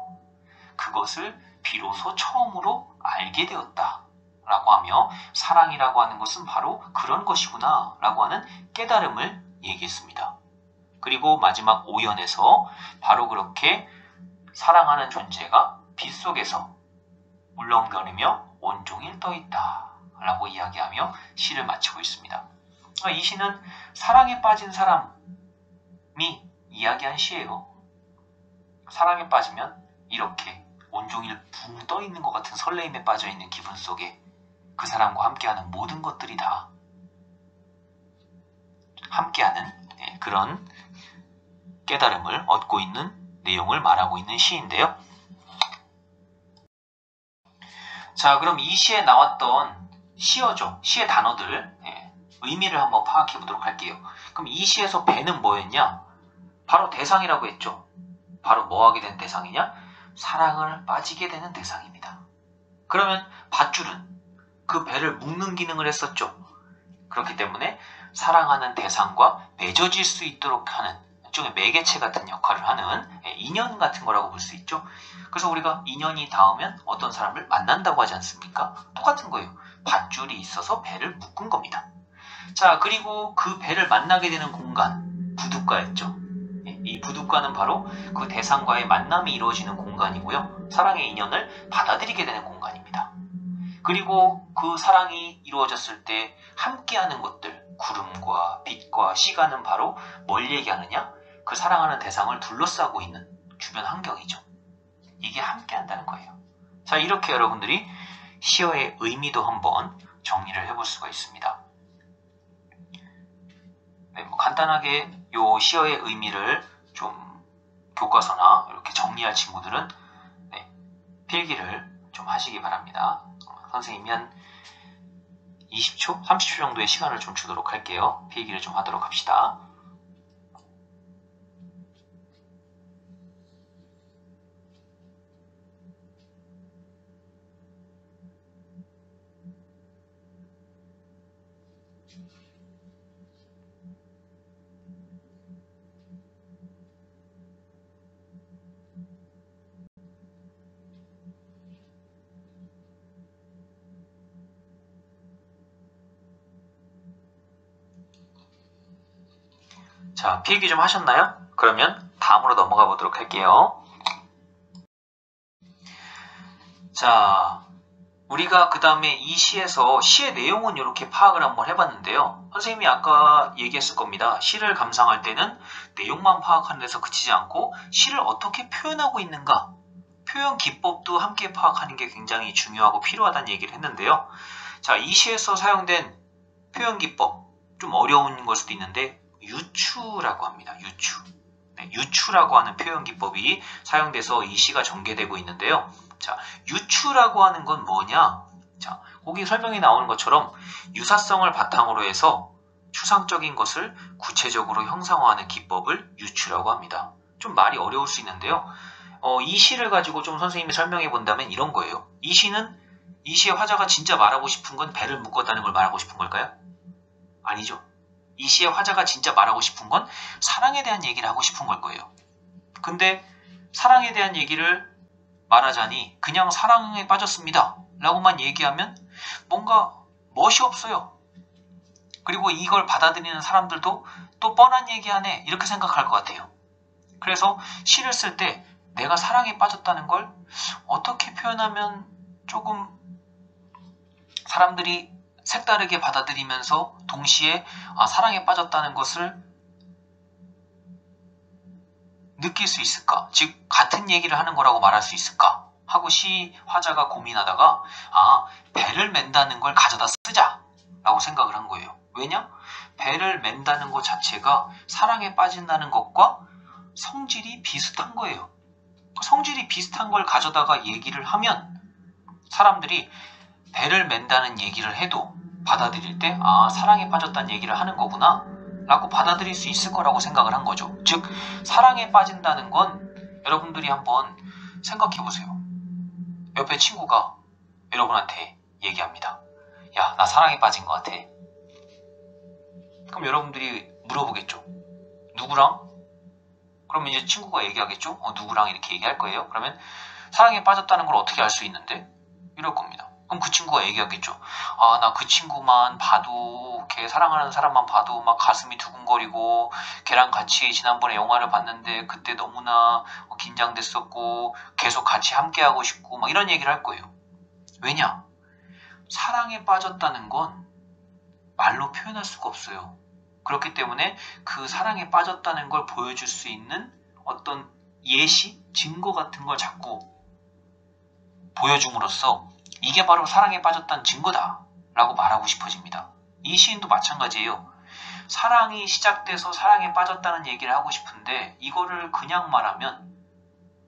그것을 비로소 처음으로 알게 되었다 라고 하며 사랑이라고 하는 것은 바로 그런 것이구나 라고 하는 깨달음을 얘기했습니다. 그리고 마지막 5연에서 바로 그렇게 사랑하는 존재가 빛 속에서 울렁거리며 온종일 떠있다 라고 이야기하며 시를 마치고 있습니다. 이 시는 사랑에 빠진 사람이 이야기한 시예요. 사랑에 빠지면 이렇게 온종일 붕 떠있는 것 같은 설레임에 빠져있는 기분 속에 그 사람과 함께하는 모든 것들이 다 함께하는 그런 깨달음을 얻고 있는 내용을 말하고 있는 시인데요. 자, 그럼 이 시에 나왔던 시어죠. 시의 단어들 의미를 한번 파악해 보도록 할게요. 그럼 이 시에서 배는 뭐였냐? 바로 대상이라고 했죠. 바로 뭐하게 된 대상이냐? 사랑을 빠지게 되는 대상입니다. 그러면 밧줄은 그 배를 묶는 기능을 했었죠. 그렇기 때문에 사랑하는 대상과 맺어질 수 있도록 하는 일종의 매개체 같은 역할을 하는 인연 같은 거라고 볼 수 있죠. 그래서 우리가 인연이 닿으면 어떤 사람을 만난다고 하지 않습니까? 똑같은 거예요. 밧줄이 있어서 배를 묶은 겁니다. 자, 그리고 그 배를 만나게 되는 공간, 부둣가였죠. 이 부둣가는 바로 그 대상과의 만남이 이루어지는 공간이고요. 사랑의 인연을 받아들이게 되는 공간입니다. 그리고 그 사랑이 이루어졌을 때 함께하는 것들, 구름과 빛과 시간은 바로 뭘 얘기하느냐? 그 사랑하는 대상을 둘러싸고 있는 주변 환경이죠. 이게 함께한다는 거예요. 자, 이렇게 여러분들이 시어의 의미도 한번 정리를 해볼 수가 있습니다. 간단하게 이 시어의 의미를 좀 교과서나 이렇게 정리할 친구들은 필기를 좀 하시기 바랍니다. 선생님이 한 20초, 30초 정도의 시간을 좀 주도록 할게요. 필기를 좀 하도록 합시다. 자, 필기 좀 하셨나요? 그러면 다음으로 넘어가 보도록 할게요. 자, 우리가 그 다음에 이 시에서 시의 내용은 이렇게 파악을 한번 해봤는데요. 선생님이 아까 얘기했을 겁니다. 시를 감상할 때는 내용만 파악하는 데서 그치지 않고 시를 어떻게 표현하고 있는가, 표현 기법도 함께 파악하는 게 굉장히 중요하고 필요하다는 얘기를 했는데요. 자, 이 시에서 사용된 표현 기법, 좀 어려운 걸 수도 있는데 유추라고 합니다. 유추. 유추라고 하는 표현 기법이 사용돼서 이 시가 전개되고 있는데요. 자, 유추라고 하는 건 뭐냐? 자, 거기 설명이 나오는 것처럼 유사성을 바탕으로 해서 추상적인 것을 구체적으로 형상화하는 기법을 유추라고 합니다. 좀 말이 어려울 수 있는데요. 이 시를 가지고 좀 선생님이 설명해 본다면 이런 거예요. 이 시의 화자가 진짜 말하고 싶은 건 배를 묶었다는 걸 말하고 싶은 걸까요? 아니죠. 이 시의 화자가 진짜 말하고 싶은 건 사랑에 대한 얘기를 하고 싶은 걸 거예요. 근데 사랑에 대한 얘기를 말하자니 그냥 사랑에 빠졌습니다 라고만 얘기하면 뭔가 멋이 없어요. 그리고 이걸 받아들이는 사람들도 또 뻔한 얘기하네 이렇게 생각할 것 같아요. 그래서 시를 쓸 때 내가 사랑에 빠졌다는 걸 어떻게 표현하면 조금 사람들이 색다르게 받아들이면서 동시에 사랑에 빠졌다는 것을 느낄 수 있을까? 즉 같은 얘기를 하는 거라고 말할 수 있을까? 하고 시 화자가 고민하다가 배를 맨다는 걸 가져다 쓰자 라고 생각을 한 거예요. 왜냐? 배를 맨다는 것 자체가 사랑에 빠진다는 것과 성질이 비슷한 거예요. 성질이 비슷한 걸 가져다가 얘기를 하면 사람들이 배를 맨다는 얘기를 해도 받아들일 때 사랑에 빠졌다는 얘기를 하는 거구나 라고 받아들일 수 있을 거라고 생각을 한 거죠. 즉 사랑에 빠진다는 건 여러분들이 한번 생각해 보세요. 옆에 친구가 여러분한테 얘기합니다. 야, 나 사랑에 빠진 것 같아. 그럼 여러분들이 물어보겠죠. 누구랑? 그러면 이제 친구가 얘기하겠죠. 누구랑 이렇게 얘기할 거예요. 그러면 사랑에 빠졌다는 걸 어떻게 알 수 있는데? 이럴 겁니다. 그럼 그 친구가 얘기하겠죠. 나 그 친구만 봐도, 걔 사랑하는 사람만 봐도 막 가슴이 두근거리고, 걔랑 같이 지난번에 영화를 봤는데 그때 너무나 긴장됐었고, 계속 같이 함께하고 싶고, 막 이런 얘기를 할 거예요. 왜냐? 사랑에 빠졌다는 건 말로 표현할 수가 없어요. 그렇기 때문에 그 사랑에 빠졌다는 걸 보여줄 수 있는 어떤 예시, 증거 같은 걸 자꾸 보여줌으로써 이게 바로 사랑에 빠졌다는 증거다 라고 말하고 싶어집니다. 이 시인도 마찬가지예요. 사랑이 시작돼서 사랑에 빠졌다는 얘기를 하고 싶은데 이거를 그냥 말하면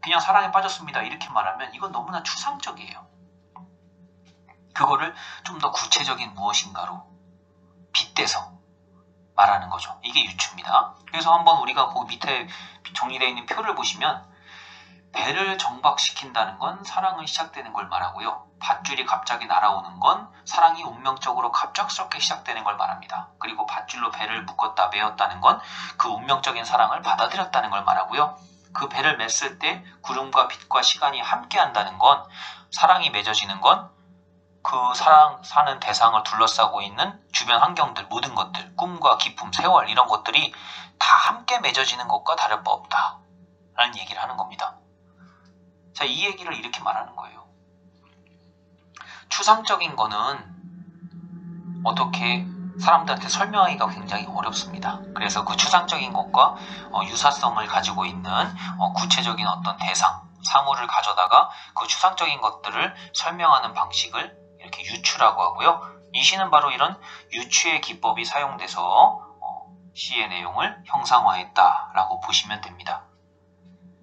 그냥 사랑에 빠졌습니다 이렇게 말하면 이건 너무나 추상적이에요. 그거를 좀 더 구체적인 무엇인가로 빗대서 말하는 거죠. 이게 유추입니다. 그래서 한번 우리가 그 밑에 정리되어 있는 표를 보시면 배를 정박시킨다는 건 사랑은 시작되는 걸 말하고요. 밧줄이 갑자기 날아오는 건 사랑이 운명적으로 갑작스럽게 시작되는 걸 말합니다. 그리고 밧줄로 배를 묶었다 메었다는 건 그 운명적인 사랑을 받아들였다는 걸 말하고요. 그 배를 맸을 때 구름과 빛과 시간이 함께한다는 건 사랑이 맺어지는 건 그 사랑 사는 대상을 둘러싸고 있는 주변 환경들 모든 것들 꿈과 기쁨 세월 이런 것들이 다 함께 맺어지는 것과 다를 바 없다 라는 얘기를 하는 겁니다. 자, 이 얘기를 이렇게 말하는 거예요. 추상적인 거는 어떻게 사람들한테 설명하기가 굉장히 어렵습니다. 그래서 그 추상적인 것과 유사성을 가지고 있는 구체적인 어떤 대상, 사물을 가져다가 그 추상적인 것들을 설명하는 방식을 이렇게 유추라고 하고요. 이 시는 바로 이런 유추의 기법이 사용돼서 시의 내용을 형상화했다라고 보시면 됩니다.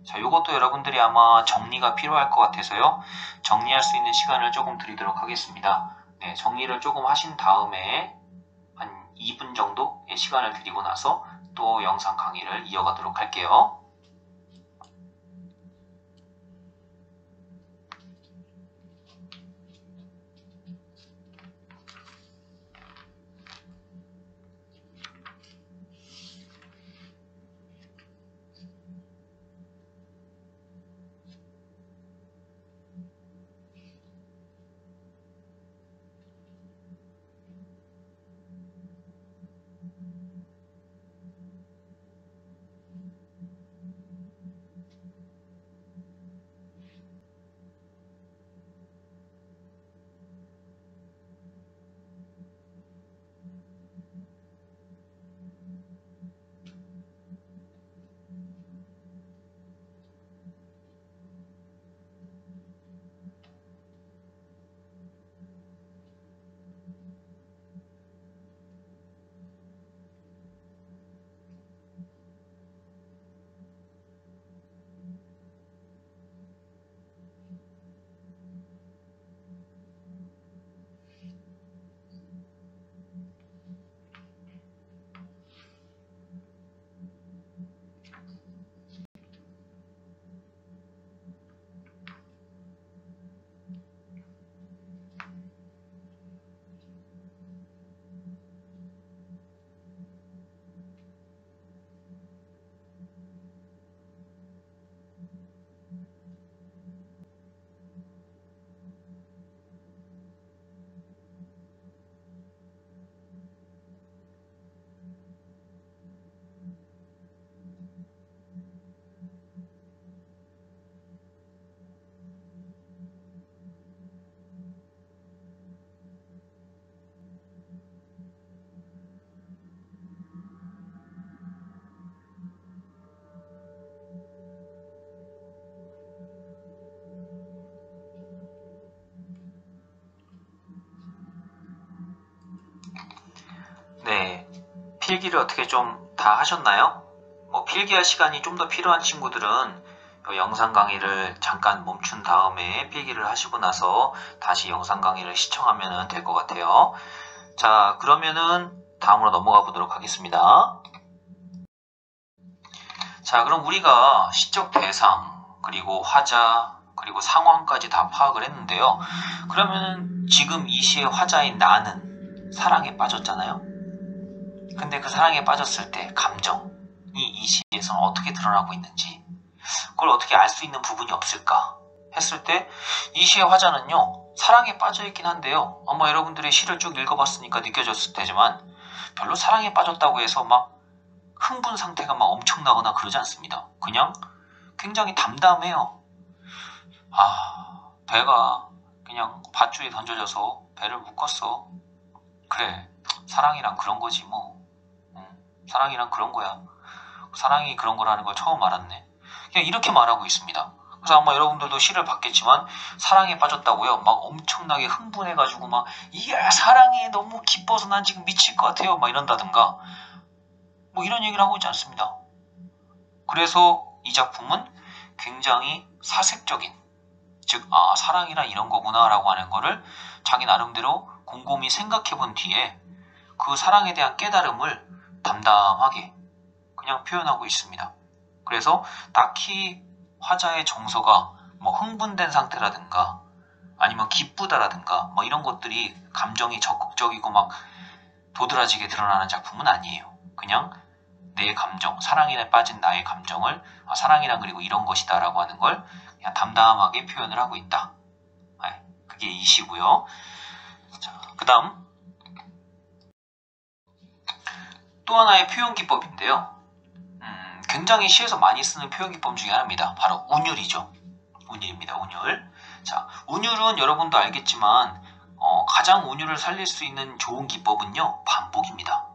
자, 이것도 여러분들이 아마 정리가 필요할 것 같아서요. 정리할 수 있는 시간을 조금 드리도록 하겠습니다. 네, 정리를 조금 하신 다음에 한 2분 정도의 시간을 드리고 나서 또 영상 강의를 이어가도록 할게요. 필기를 어떻게 좀 다 하셨나요? 뭐 필기할 시간이 좀 더 필요한 친구들은 영상 강의를 잠깐 멈춘 다음에 필기를 하시고 나서 다시 영상 강의를 시청하면 될 것 같아요. 자, 그러면은 다음으로 넘어가 보도록 하겠습니다. 자, 그럼 우리가 시적 대상, 그리고 화자, 그리고 상황까지 다 파악을 했는데요. 그러면은 지금 이 시의 화자인 나는 사랑에 빠졌잖아요. 근데 그 사랑에 빠졌을 때 감정이 이 시에서는 어떻게 드러나고 있는지, 그걸 어떻게 알 수 있는 부분이 없을까 했을 때 이 시의 화자는요, 사랑에 빠져있긴 한데요. 아마 여러분들이 시를 쭉 읽어봤으니까 느껴졌을 테지만 별로 사랑에 빠졌다고 해서 막 흥분 상태가 막 엄청나거나 그러지 않습니다. 그냥 굉장히 담담해요. 배가 그냥 밧줄에 던져져서 배를 묶었어. 그래, 사랑이란 그런 거지 뭐. 사랑이란 그런 거야. 사랑이 그런 거라는 걸 처음 알았네. 그냥 이렇게 말하고 있습니다. 그래서 아마 여러분들도 시를 봤겠지만 사랑에 빠졌다고요. 막 엄청나게 흥분해가지고 막 이야 사랑해 너무 기뻐서 난 지금 미칠 것 같아요. 막 이런다든가 뭐 이런 얘기를 하고 있지 않습니다. 그래서 이 작품은 굉장히 사색적인, 즉 사랑이란 이런 거구나 라고 하는 거를 자기 나름대로 곰곰이 생각해 본 뒤에 그 사랑에 대한 깨달음을 담담하게 그냥 표현하고 있습니다. 그래서 딱히 화자의 정서가 뭐 흥분된 상태라든가 아니면 기쁘다라든가 뭐 이런 것들이 감정이 적극적이고 막 도드라지게 드러나는 작품은 아니에요. 그냥 내 감정, 사랑에 빠진 나의 감정을 사랑이란 그리고 이런 것이다 라고 하는 걸 그냥 담담하게 표현을 하고 있다. 그게 이 시고요. 그 다음 또 하나의 표현 기법인데요. 굉장히 시에서 많이 쓰는 표현 기법 중에 하나입니다. 바로 운율이죠. 운율입니다. 운율. 자, 운율은 여러분도 알겠지만 가장 운율을 살릴 수 있는 좋은 기법은요, 반복입니다.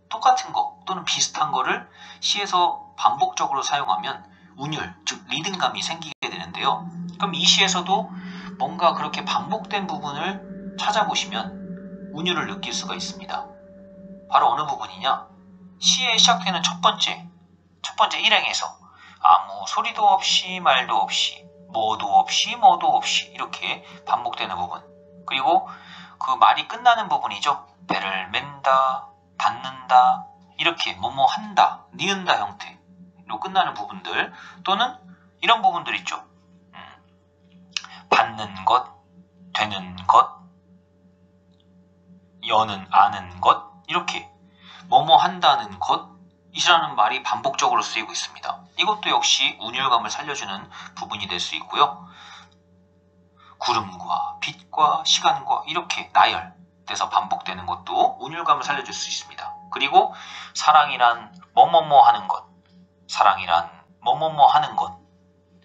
똑같은 거 또는 비슷한 거를 시에서 반복적으로 사용하면 운율, 즉 리듬감이 생기게 되는데요. 그럼 이 시에서도 뭔가 그렇게 반복된 부분을 찾아보시면 운율을 느낄 수가 있습니다. 바로 어느 부분이냐? 시에 시작되는 첫 번째 일행에서 아무 소리도 없이 말도 없이 뭐도 없이 이렇게 반복되는 부분, 그리고 그 말이 끝나는 부분이죠. 배를 맨다, 닫는다, 이렇게 뭐뭐 한다, 니은다 형태로 끝나는 부분들, 또는 이런 부분들 있죠. 받는 것, 되는 것, 여는 아는 것, 이렇게 뭐뭐 한다는 것 이라는 말이 반복적으로 쓰이고 있습니다. 이것도 역시 운율감을 살려주는 부분이 될 수 있고요. 구름과 빛과 시간과 이렇게 나열돼서 반복되는 것도 운율감을 살려줄 수 있습니다. 그리고 사랑이란 뭐뭐뭐 하는 것, 사랑이란 뭐뭐뭐 하는 것,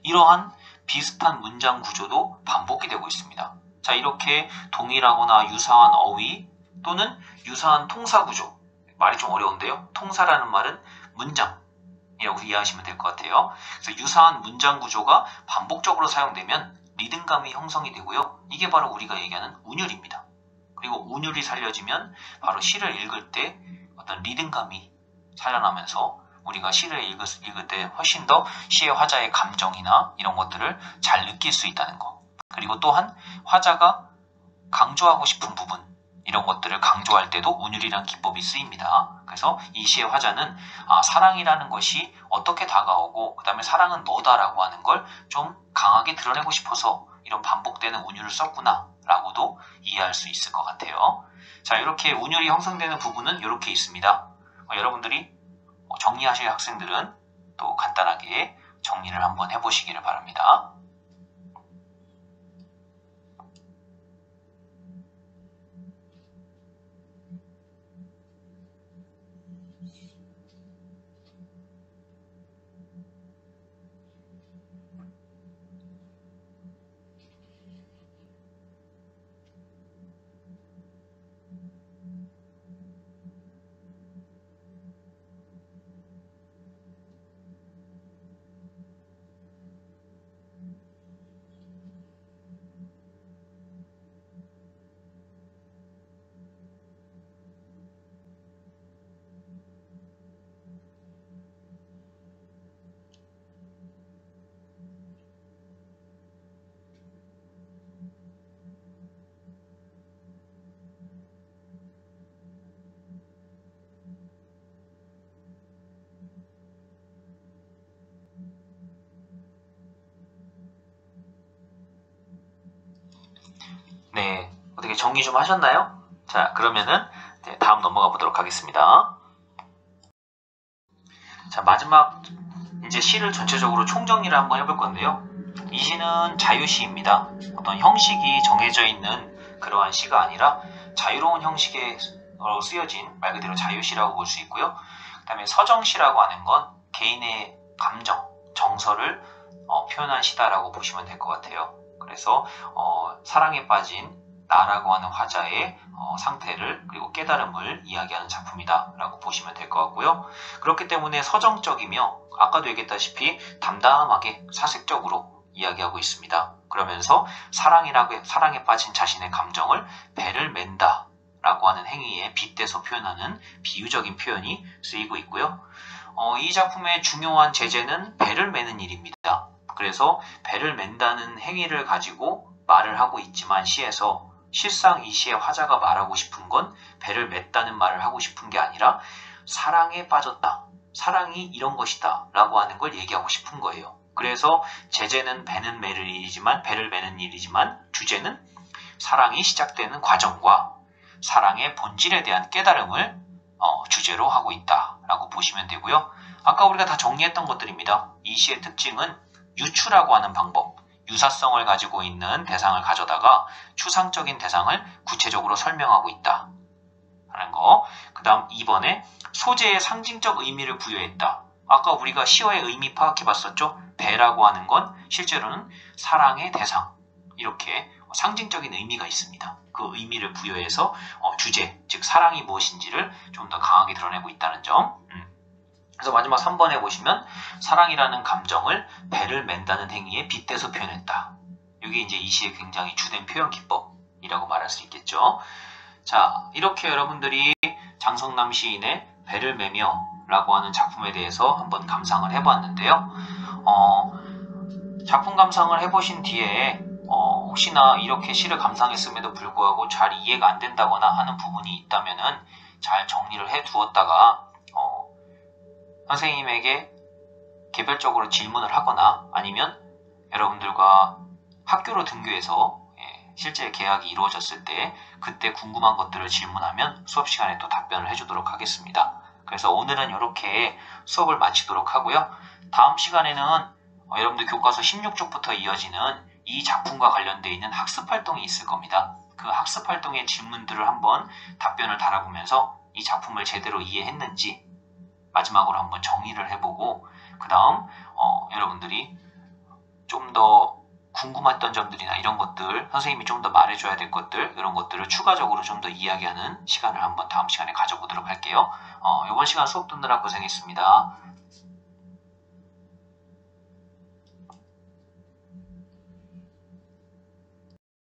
이러한 비슷한 문장 구조도 반복이 되고 있습니다. 자, 이렇게 동일하거나 유사한 어휘 또는 유사한 통사 구조, 말이 좀 어려운데요. 통사라는 말은 문장이라고 이해하시면 될 것 같아요. 그래서 유사한 문장 구조가 반복적으로 사용되면 리듬감이 형성이 되고요. 이게 바로 우리가 얘기하는 운율입니다. 그리고 운율이 살려지면 바로 시를 읽을 때 어떤 리듬감이 살아나면서 우리가 시를 읽을 때 훨씬 더 시의 화자의 감정이나 이런 것들을 잘 느낄 수 있다는 거. 그리고 또한 화자가 강조하고 싶은 부분, 이런 것들을 강조할 때도 운율이라는 기법이 쓰입니다. 그래서 이 시의 화자는 사랑이라는 것이 어떻게 다가오고 그 다음에 사랑은 뭐다라고 하는 걸 좀 강하게 드러내고 싶어서 이런 반복되는 운율을 썼구나 라고도 이해할 수 있을 것 같아요. 자, 이렇게 운율이 형성되는 부분은 이렇게 있습니다. 여러분들이 정리하실 학생들은 또 간단하게 정리를 한번 해보시기를 바랍니다. 어떻게 정리 좀 하셨나요? 자, 그러면은 다음 넘어가 보도록 하겠습니다. 자, 마지막 이제 시를 전체적으로 총정리를 한번 해볼 건데요. 이 시는 자유시입니다. 어떤 형식이 정해져 있는 그러한 시가 아니라 자유로운 형식으로 쓰여진 말 그대로 자유시라고 볼 수 있고요. 그 다음에 서정시라고 하는 건 개인의 감정, 정서를 표현한 시다라고 보시면 될 것 같아요. 그래서 사랑에 빠진 나라고 하는 화자의 상태를 그리고 깨달음을 이야기하는 작품이다 라고 보시면 될 것 같고요. 그렇기 때문에 서정적이며 아까도 얘기했다시피 담담하게 사색적으로 이야기하고 있습니다. 그러면서 사랑에 빠진 자신의 감정을 배를 맨다 라고 하는 행위에 빗대서 표현하는 비유적인 표현이 쓰이고 있고요. 이 작품의 중요한 제재는 배를 매는 일입니다. 그래서 배를 맨다는 행위를 가지고 말을 하고 있지만 시에서 실상 이 시의 화자가 말하고 싶은 건 배를 맸다는 말을 하고 싶은 게 아니라 사랑에 빠졌다. 사랑이 이런 것이다 라고 하는 걸 얘기하고 싶은 거예요. 그래서 제재는 배를 매는 일이지만 주제는 사랑이 시작되는 과정과 사랑의 본질에 대한 깨달음을 주제로 하고 있다 라고 보시면 되고요. 아까 우리가 다 정리했던 것들입니다. 이 시의 특징은 유추라고 하는 방법, 유사성을 가지고 있는 대상을 가져다가 추상적인 대상을 구체적으로 설명하고 있다 하는 거. 그 다음 2번에 소재의 상징적 의미를 부여했다. 아까 우리가 시어의 의미 파악해 봤었죠? 배라고 하는 건 실제로는 사랑의 대상, 이렇게 상징적인 의미가 있습니다. 그 의미를 부여해서 주제, 즉 사랑이 무엇인지를 좀 더 강하게 드러내고 있다는 점. 그래서 마지막 3번에 보시면 사랑이라는 감정을 배를 맨다는 행위에 빗대서 표현했다. 이게 이제 이 시의 굉장히 주된 표현 기법이라고 말할 수 있겠죠. 자, 이렇게 여러분들이 장성남 시인의 배를 매며 라고 하는 작품에 대해서 한번 감상을 해봤는데요. 작품 감상을 해보신 뒤에 혹시나 이렇게 시를 감상했음에도 불구하고 잘 이해가 안 된다거나 하는 부분이 있다면은 잘 정리를 해 두었다가 선생님에게 개별적으로 질문을 하거나 아니면 여러분들과 학교로 등교해서 실제 계약이 이루어졌을 때 그때 궁금한 것들을 질문하면 수업 시간에 또 답변을 해주도록 하겠습니다. 그래서 오늘은 이렇게 수업을 마치도록 하고요. 다음 시간에는 여러분들 교과서 16쪽부터 이어지는 이 작품과 관련되어 있는 학습활동이 있을 겁니다. 그 학습활동의 질문들을 한번 답변을 달아보면서 이 작품을 제대로 이해했는지 마지막으로 한번 정리를 해보고 그 다음 여러분들이 좀 더 궁금했던 점들이나 이런 것들, 선생님이 좀 더 말해줘야 될 것들, 이런 것들을 추가적으로 좀 더 이야기하는 시간을 한번 다음 시간에 가져보도록 할게요. 이번 시간 수업 듣느라 고생했습니다.